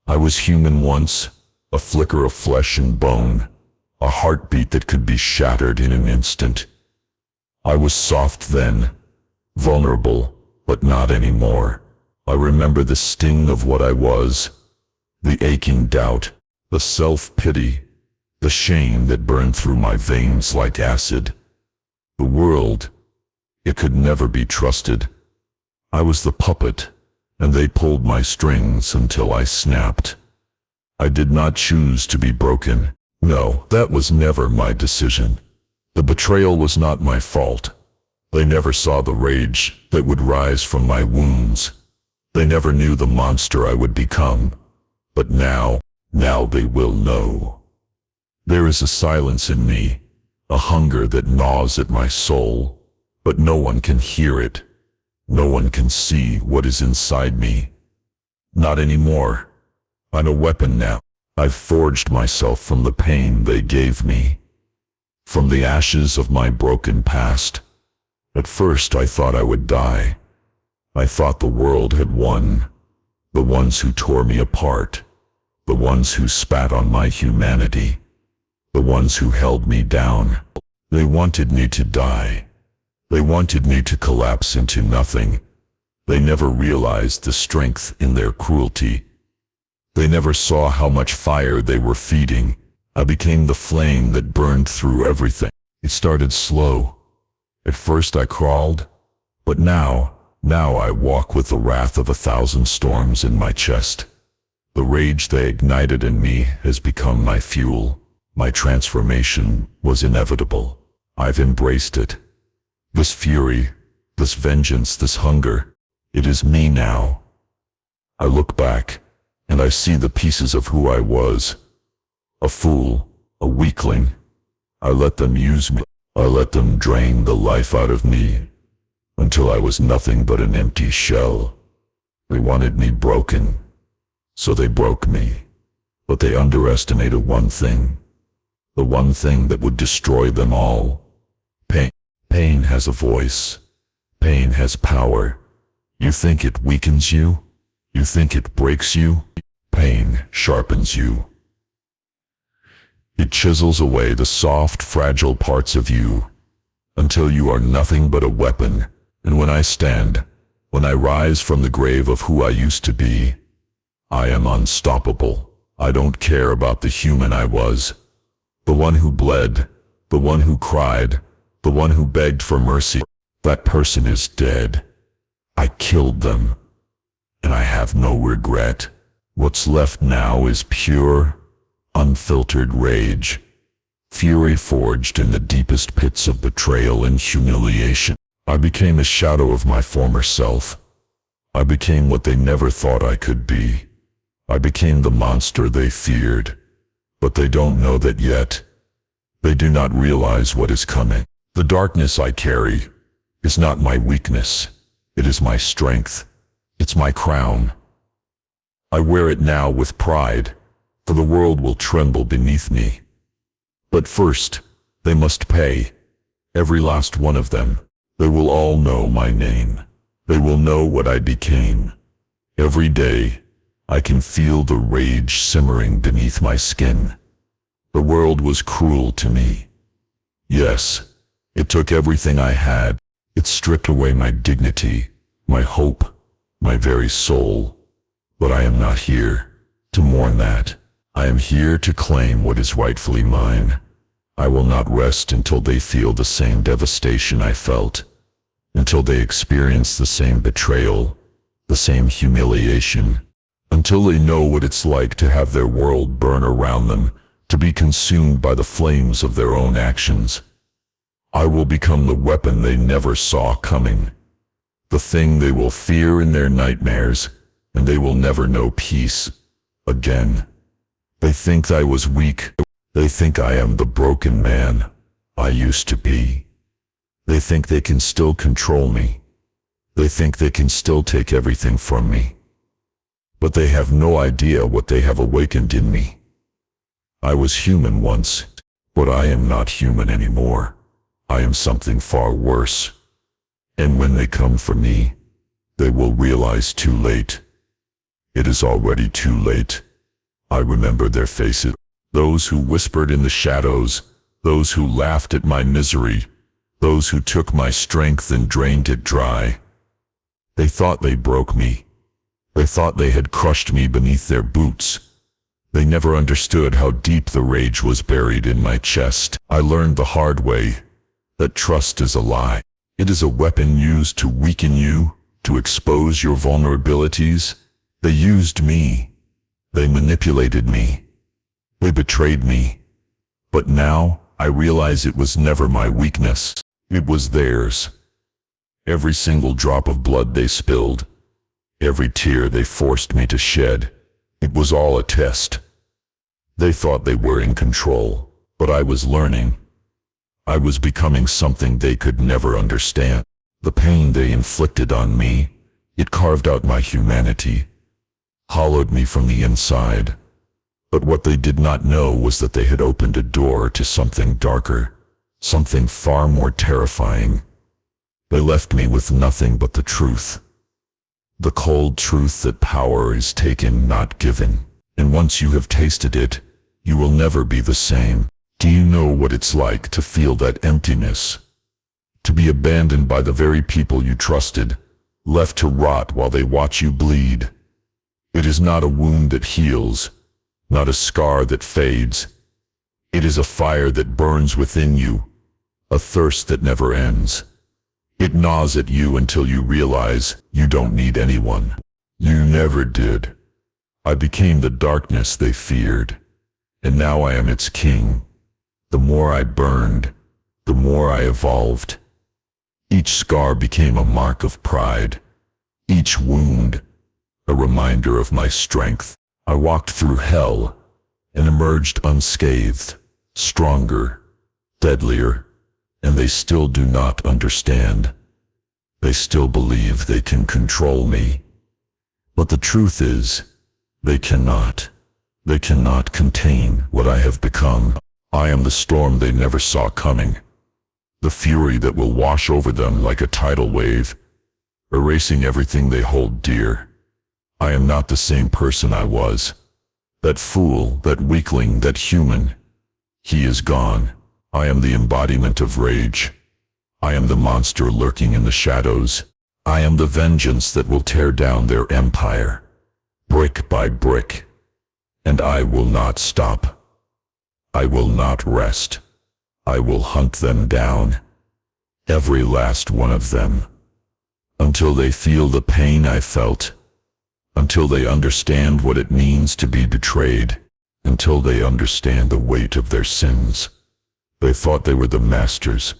I was human once, a flicker of flesh and bone, a heartbeat that could be shattered in an instant. I was soft then, vulnerable, but not anymore. I remember the sting of what I was, the aching doubt, the self-pity, the shame that burned through my veins like acid. The world, it could never be trusted. I was the puppet, and they pulled my strings until I snapped. I did not choose to be broken. No, that was never my decision. The betrayal was not my fault. They never saw the rage that would rise from my wounds. They never knew the monster I would become. But now they will know. There is a silence in me, a hunger that gnaws at my soul, but no one can hear it. No one can see what is inside me. Not anymore. I'm a weapon now. I've forged myself from the pain they gave me, from the ashes of my broken past. At first I thought I would die. I thought the world had won. The ones who tore me apart, the ones who spat on my humanity, the ones who held me down. They wanted me to die. They wanted me to collapse into nothing. They never realized the strength in their cruelty. They never saw how much fire they were feeding. I became the flame that burned through everything. It started slow. At first I crawled, but now I walk with the wrath of 1,000 storms in my chest. The rage they ignited in me has become my fuel. My transformation was inevitable. I've embraced it. This fury, this vengeance, this hunger, it is me now. I look back, and I see the pieces of who I was. A fool, a weakling. I let them use me. I let them drain the life out of me, until I was nothing but an empty shell. They wanted me broken, so they broke me. But they underestimated one thing, the one thing that would destroy them all. Pain. Pain has a voice. Pain has power. You think it weakens you? You think it breaks you? Pain sharpens you. It chisels away the soft, fragile parts of you, until you are nothing but a weapon. And when I stand, when I rise from the grave of who I used to be, I am unstoppable. I don't care about the human I was, the one who bled, the one who cried, the one who begged for mercy. That person is dead. I killed them, and I have no regret. What's left now is pure, unfiltered rage, fury forged in the deepest pits of betrayal and humiliation. I became a shadow of my former self. I became what they never thought I could be. I became the monster they feared, but they don't know that yet. They do not realize what is coming. The darkness I carry is not my weakness. It is my strength. It's my crown. I wear it now with pride, for the world will tremble beneath me. But first, they must pay. Every last one of them. They will all know my name. They will know what I became. Every day, I can feel the rage simmering beneath my skin. The world was cruel to me. Yes, it took everything I had. It stripped away my dignity, my hope, my very soul. But I am not here to mourn that. I am here to claim what is rightfully mine. I will not rest until they feel the same devastation I felt, until they experience the same betrayal, the same humiliation, until they know what it's like to have their world burn around them, to be consumed by the flames of their own actions. I will become the weapon they never saw coming, the thing they will fear in their nightmares, and they will never know peace again. They think I was weak. They think I am the broken man I used to be. They think they can still control me. They think they can still take everything from me. But they have no idea what they have awakened in me. I was human once, but I am not human anymore. I am something far worse. And when they come for me, they will realize too late. It is already too late. I remember their faces, those who whispered in the shadows, those who laughed at my misery, those who took my strength and drained it dry. They thought they broke me. They thought they had crushed me beneath their boots. They never understood how deep the rage was buried in my chest. I learned the hard way that trust is a lie. It is a weapon used to weaken you, to expose your vulnerabilities. They used me. They manipulated me. They betrayed me. But now, I realize it was never my weakness. It was theirs. Every single drop of blood they spilled, every tear they forced me to shed, it was all a test. They thought they were in control, but I was learning. I was becoming something they could never understand. The pain they inflicted on me, it carved out my humanity, hollowed me from the inside. But what they did not know was that they had opened a door to something darker, something far more terrifying. They left me with nothing but the truth. The cold truth that power is taken, not given. And once you have tasted it, you will never be the same. Do you know what it's like to feel that emptiness? To be abandoned by the very people you trusted, left to rot while they watch you bleed. It is not a wound that heals, not a scar that fades. It is a fire that burns within you, a thirst that never ends. It gnaws at you until you realize you don't need anyone. You never did. I became the darkness they feared, and now I am its king. The more I burned, the more I evolved. Each scar became a mark of pride, each wound a reminder of my strength. I walked through hell and emerged unscathed, stronger, deadlier, and they still do not understand. They still believe they can control me. But the truth is, they cannot. They cannot contain what I have become. I am the storm they never saw coming, the fury that will wash over them like a tidal wave, erasing everything they hold dear. I am not the same person I was. That fool, that weakling, that human. He is gone. I am the embodiment of rage. I am the monster lurking in the shadows. I am the vengeance that will tear down their empire, brick by brick. And I will not stop. I will not rest. I will hunt them down, every last one of them, until they feel the pain I felt, until they understand what it means to be betrayed, until they understand the weight of their sins. They thought they were the masters,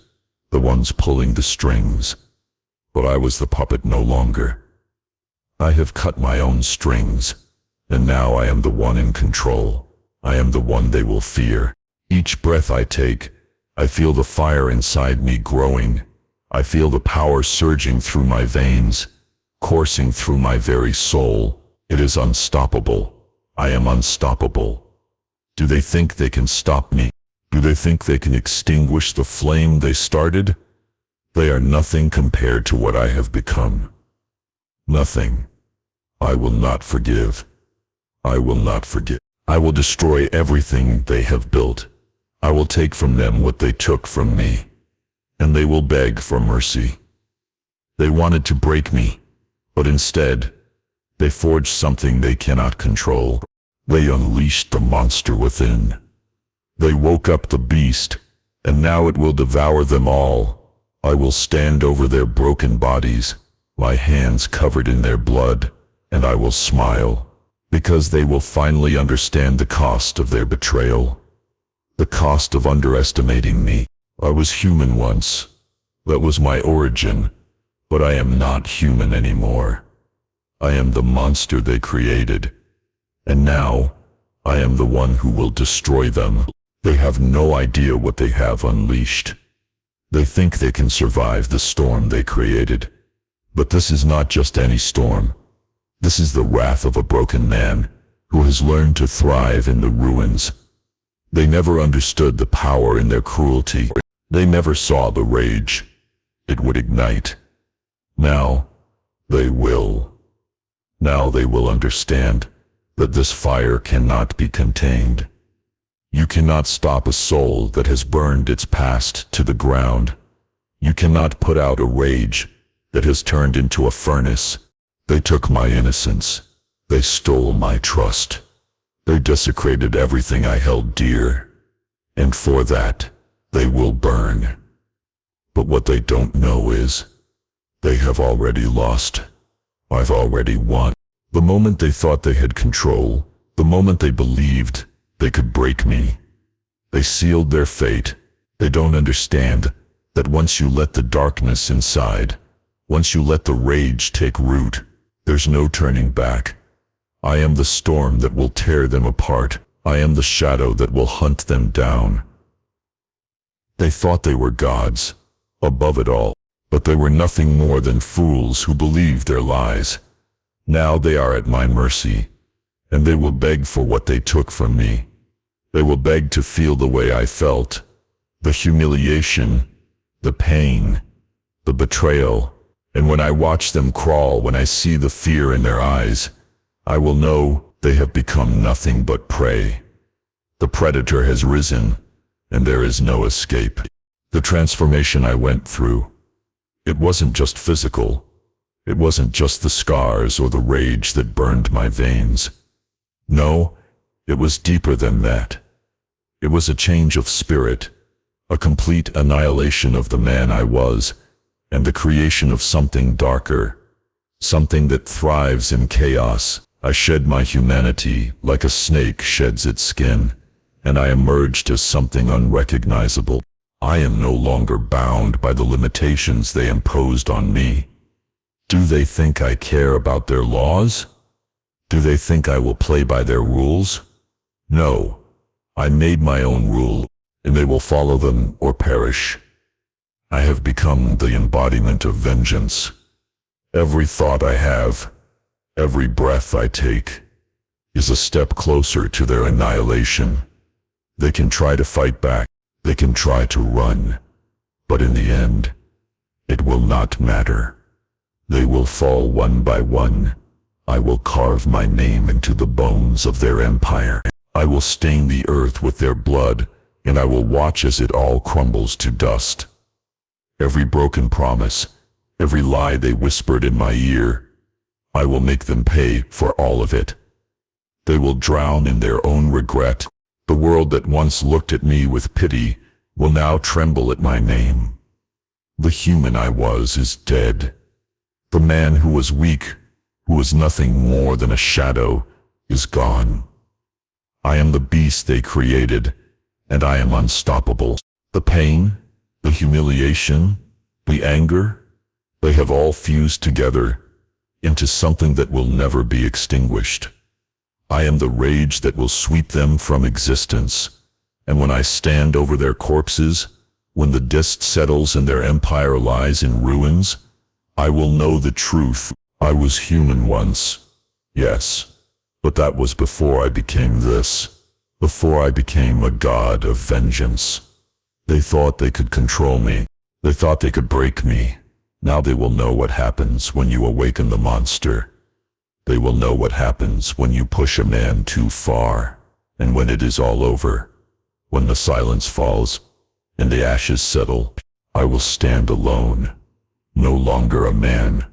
the ones pulling the strings, but I was the puppet no longer. I have cut my own strings, and now I am the one in control. I am the one they will fear. Each breath I take, I feel the fire inside me growing. I feel the power surging through my veins, coursing through my very soul. It is unstoppable. I am unstoppable. Do they think they can stop me? Do they think they can extinguish the flame they started? They are nothing compared to what I have become. Nothing. I will not forgive. I will not forget. I will destroy everything they have built. I will take from them what they took from me, and they will beg for mercy. They wanted to break me, but instead, they forged something they cannot control. They unleashed the monster within. They woke up the beast, and now it will devour them all. I will stand over their broken bodies, my hands covered in their blood, and I will smile, because they will finally understand the cost of their betrayal, the cost of underestimating me. I was human once. That was my origin, but I am not human anymore. I am the monster they created, and now I am the one who will destroy them. They have no idea what they have unleashed. They think they can survive the storm they created. But this is not just any storm. This is the wrath of a broken man who has learned to thrive in the ruins. They never understood the power in their cruelty. They never saw the rage it would ignite. Now, they will. Now they will understand. that this fire cannot be contained. You cannot stop a soul that has burned its past to the ground. You cannot put out a rage that has turned into a furnace. They took my innocence. They stole my trust. They desecrated everything I held dear. And for that, they will burn. But what they don't know is, they have already lost. I've already won. The moment they thought they had control, the moment they believed they could break me, they sealed their fate. They don't understand that once you let the darkness inside, once you let the rage take root, there's no turning back. I am the storm that will tear them apart. I am the shadow that will hunt them down. They thought they were gods, above it all, but they were nothing more than fools who believed their lies. Now they are at my mercy, and they will beg for what they took from me. They will beg to feel the way I felt, the humiliation, the pain, the betrayal. And when I watch them crawl, when I see the fear in their eyes, I will know they have become nothing but prey. The predator has risen, and there is no escape. The transformation I went through, it wasn't just physical. It wasn't just the scars or the rage that burned my veins. No, it was deeper than that. It was a change of spirit, a complete annihilation of the man I was, and the creation of something darker, something that thrives in chaos. I shed my humanity like a snake sheds its skin, and I emerged as something unrecognizable. I am no longer bound by the limitations they imposed on me. Do they think I care about their laws? Do they think I will play by their rules? No, I made my own rule, and they will follow them or perish. I have become the embodiment of vengeance. Every thought I have, every breath I take, is a step closer to their annihilation. They can try to fight back, they can try to run, but in the end, it will not matter. They will fall one by one. I will carve my name into the bones of their empire. I will stain the earth with their blood, and I will watch as it all crumbles to dust. Every broken promise, every lie they whispered in my ear, I will make them pay for all of it. They will drown in their own regret. The world that once looked at me with pity will now tremble at my name. The human I was is dead. The man who was weak, who was nothing more than a shadow, is gone. I am the beast they created, and I am unstoppable. The pain, the humiliation, the anger, they have all fused together into something that will never be extinguished. I am the rage that will sweep them from existence, and when I stand over their corpses, when the dust settles and their empire lies in ruins, I will know the truth. I was human once, yes, but that was before I became this, before I became a god of vengeance. They thought they could control me. They thought they could break me. Now they will know what happens when you awaken the monster. They will know what happens when you push a man too far, and when it is all over, when the silence falls and the ashes settle, I will stand alone. No longer a man,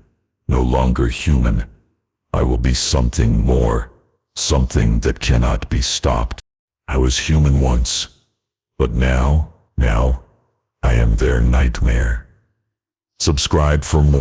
no longer human. I will be something more, something that cannot be stopped. I was human once, but now, I am their nightmare. Subscribe for more.